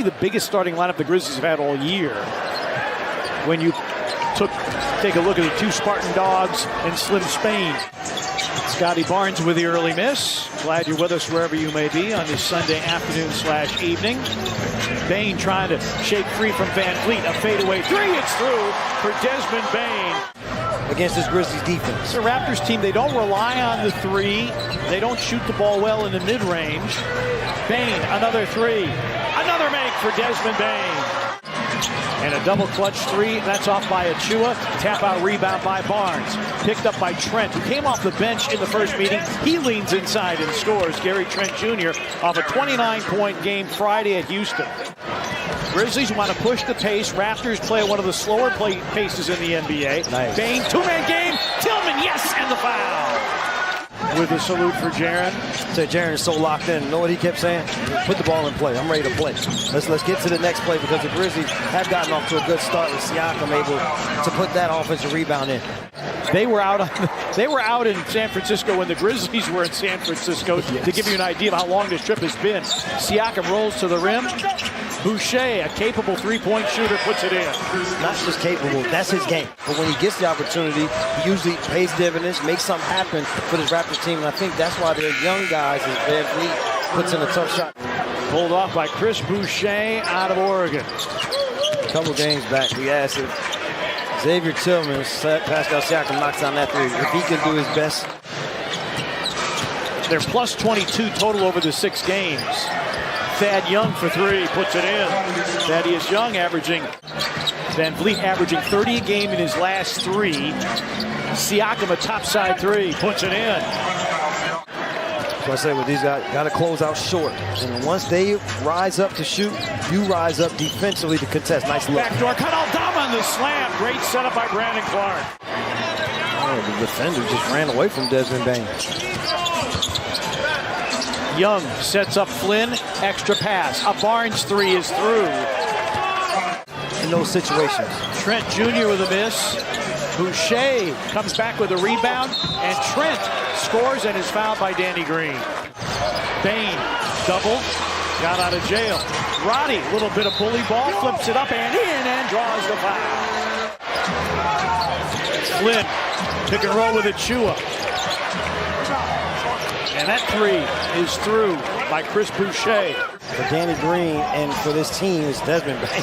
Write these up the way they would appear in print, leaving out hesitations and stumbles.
the biggest starting lineup the Grizzlies have had all year. When you take a look at the two Spartan dogs and Slim Spain. Scotty Barnes with the early miss. Glad you're with us wherever you may be on this Sunday afternoon/evening. Bane trying to shake free from Van Vliet. A fadeaway three. It's through for Desmond Bane. Against this Grizzlies defense. It's a Raptors team. They don't rely on the three. They don't shoot the ball well in the mid-range. Bane, another three. Another make for Desmond Bane. And a double clutch three. That's off by Achua. Tap out rebound by Barnes. Picked up by Trent, who came off the bench in the first meeting. He leans inside and scores. Gary Trent Jr. off a 29-point game Friday at Houston. Grizzlies want to push the pace. Raptors play one of the slower paces in the NBA. Nice. Bane, two-man game. Tillman, yes, and the foul. With a salute for Jaren. So Jaren is so locked in. You know what he kept saying? Put the ball in play. I'm ready to play. Let's get to the next play because the Grizzlies have gotten off to a good start with Siakam able to put that offensive rebound in. They were out in San Francisco when the Grizzlies were in San Francisco. Yes. To give you an idea of how long this trip has been. Siakam rolls to the rim. Boucher, a capable three-point shooter, puts it in. Not just capable, that's his game. But when he gets the opportunity, he usually pays dividends, makes something happen for this Raptors team. And I think that's why their young guys, as Van Vliet puts in a tough shot. Pulled off by Chris Boucher out of Oregon. A couple games back, we asked if Xavier Tillman, Pascal Siakam knocks down that three. If he can do his best. They're plus 22 total over the 6 games. Thad Young for three, puts it in. Thaddeus Young averaging, Van Vliet averaging 30 a game in his last 3. Siakam a topside three, puts it in. So I say with these guys, got to close out short. And once they rise up to shoot, you rise up defensively to contest. Nice look. Backdoor cut, Aldama on the slam. Great setup by Brandon Clark. Oh, the defender just ran away from Desmond Bane. Young sets up Flynn, extra pass. A Barnes three is through. In those situations. Trent Jr. with a miss. Boucher comes back with a rebound, and Trent scores and is fouled by Danny Green. Bane, double, got out of jail. Roddy, a little bit of bully ball, flips it up and in and draws the foul. Flynn, pick and roll with Achua. And that three is through by Chris Boucher. For Danny Green and for this team is Desmond Bane.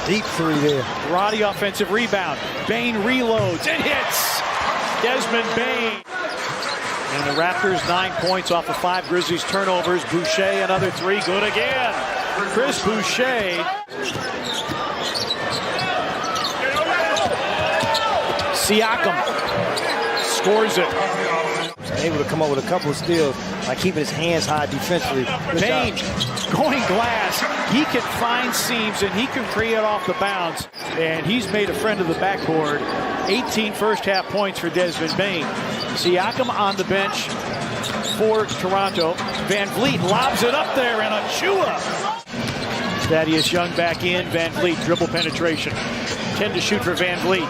Deep three there. Roddy offensive rebound. Bane reloads and hits. Desmond Bane. And the Raptors 9 points off of 5 Grizzlies turnovers. Boucher another three, good again. Chris Boucher. Siakam scores it. Able to come up with a couple of steals by keeping his hands high defensively. Bane going glass. He can find seams and he can create off the bounce. And he's made a friend of the backboard. 18 first half points for Desmond Bane. Siakam on the bench for Toronto. Van Vliet lobs it up there and Achua. Thaddeus Young back in. Van Vliet dribble penetration. 10 to shoot for Van Vliet.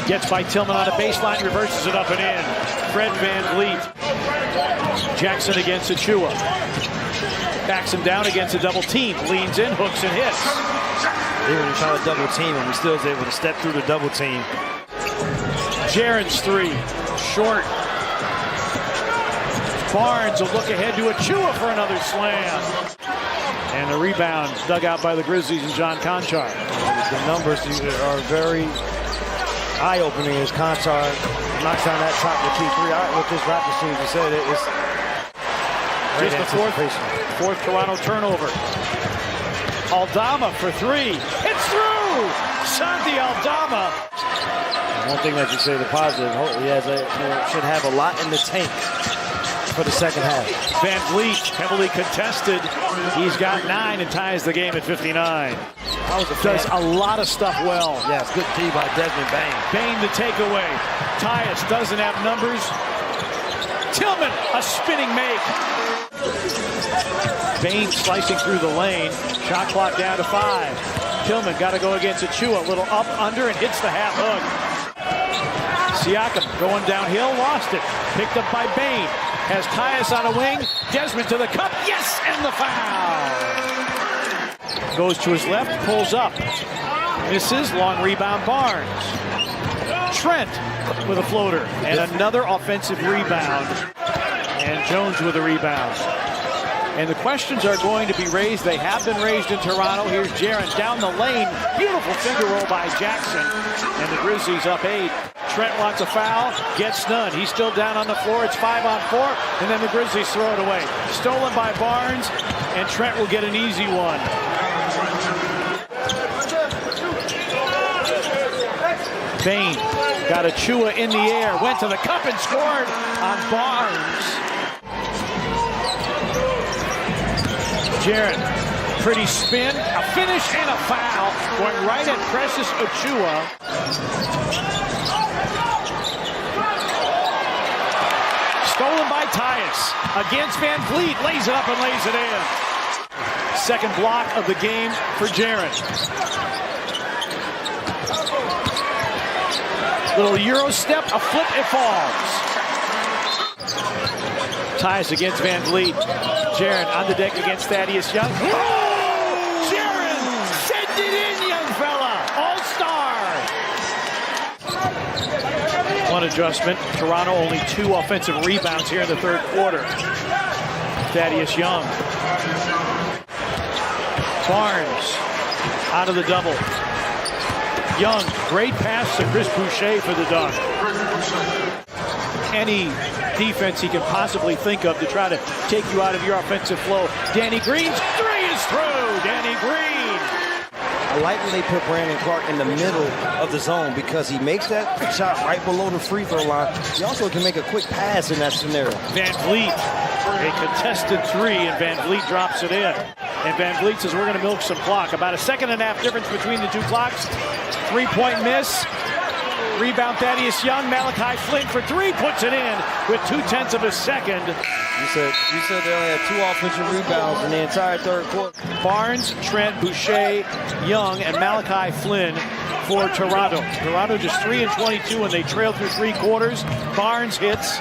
Gets by Tillman on a baseline, reverses it up and in. Fred Van Vliet. Jackson against Achua. Backs him down against a double team. Leans in, hooks and hits. Even trying to double team him, he still is able to step through the double team. Jaren's three. Short. Barnes will look ahead to Achua for another slam. And the rebound dug out by the Grizzlies and John Conchar. The numbers are very eye-opening as Conchar knocks down that top of the key three. What this Raptors team just said is just the fourth Toronto turnover. Aldama for three. It's through! Santi Aldama. One thing that you say, the positive, he should have a lot in the tank for the second half. Van Vliet, heavily contested. He's got 9 and ties the game at 59. Does a lot of stuff well. Yeah, it's good D by Desmond Bane. Bane the takeaway. Tyus doesn't have numbers. Tillman, a spinning make. Bane slicing through the lane. Shot clock down to 5. Tillman got to go against Achua. A little up, under, and hits the half hook. Siakam going downhill, lost it. Picked up by Bane. Has Tyus on a wing. Desmond to the cup. Yes, and the foul. Goes to his left, pulls up. Misses, long rebound, Barnes. Trent with a floater. And another offensive rebound. And Jones with a rebound. And the questions are going to be raised. They have been raised in Toronto. Here's Jaren down the lane. Beautiful finger roll by Jackson. And the Grizzlies up 8. Trent wants a foul. Gets none. He's still down on the floor. It's 5-on-4. And then the Grizzlies throw it away. Stolen by Barnes. And Trent will get an easy one. Bane got Achua in the air. Went to the cup and scored on Barnes. Jaren, pretty spin, a finish and a foul, going right at Precious Achua. Stolen by Tyus, against Van Vliet, lays it up and lays it in. Second block of the game for Jaren. Little Euro step, a flip, it falls. Tyus against Van Vliet. Jaren on the deck against Thaddeus Young. Oh! Jaren! Send it in, young fella! All-star! One adjustment. Toronto only 2 offensive rebounds here in the third quarter. Thaddeus Young. Barnes out of the double. Young, great pass to Chris Boucher for the dunk. Any defense he can possibly think of to try to take you out of your offensive flow. Danny Green's 3 is through. Danny Green. I like when they put Brandon Clark in the middle of the zone because he makes that shot right below the free throw line. He also can make a quick pass in that scenario. Van Vliet, a contested 3, and Van Vliet drops it in. And Van Vliet says, we're going to milk some clock. About a 1.5 seconds difference between the 2 clocks. 3-point miss. Rebound Thaddeus Young. Malachi Flynn for 3 puts it in with 0.2 of a second. You said they only had 2 offensive rebounds in the entire third quarter. Barnes, Trent, Boucher, Young, and Malachi Flynn for Toronto. Toronto just 3 and 22 when they trail through 3 quarters. Barnes hits.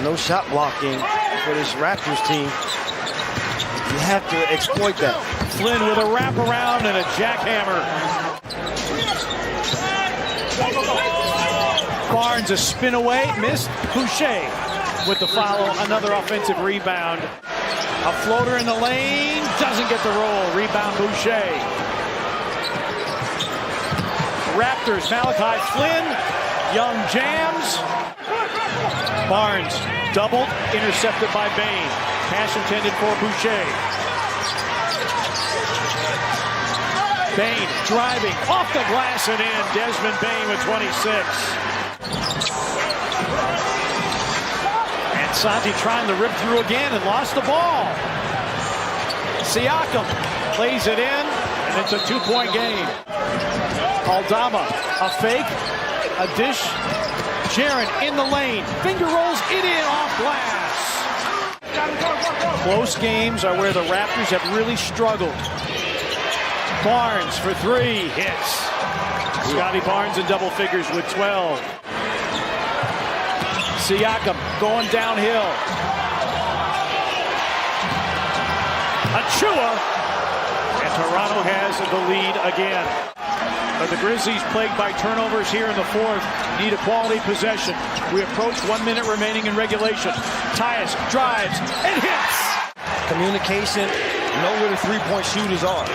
No shot blocking for this Raptors team. You have to exploit that. Flynn with a wraparound and a jackhammer. Barnes a spin away, missed. Boucher with the follow, another offensive rebound. A floater in the lane, doesn't get the roll. Rebound Boucher. Raptors, Malachi Flynn. Young jams. Barnes doubled, intercepted by Bane. Pass intended for Boucher. Bane driving off the glass and in. Desmond Bane with 26. And Santi trying to rip through again and lost the ball. Siakam plays it in, and it's a 2-point game. Aldama, a fake, a dish. Jaren in the lane, finger rolls it in off glass. Close games are where the Raptors have really struggled. Barnes for 3, hits. Scotty Barnes in double figures with 12. Siakam going downhill. Achua, and Toronto has the lead again. But the Grizzlies, plagued by turnovers here in the fourth, need a quality possession. We approach 1 minute remaining in regulation. Tyus drives and hits. Communication, know where the 3-point shooters are.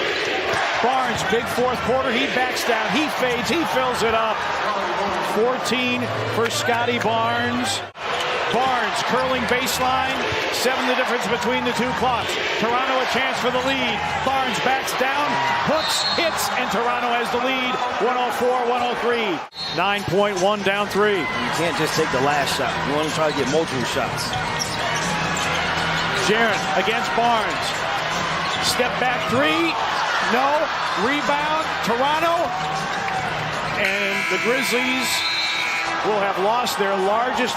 Barnes, big fourth quarter, he backs down, he fades, he fills it up. 14 for Scotty Barnes. Barnes curling baseline, 7 the difference between the 2 clocks. Toronto a chance for the lead. Barnes backs down, hooks, hits, and Toronto has the lead. 104-103. 9.1 down 3. You can't just take the last shot. You want to try to get multiple shots. Jaren against Barnes. Step back 3. No. Rebound. Toronto. And the Grizzlies will have lost their largest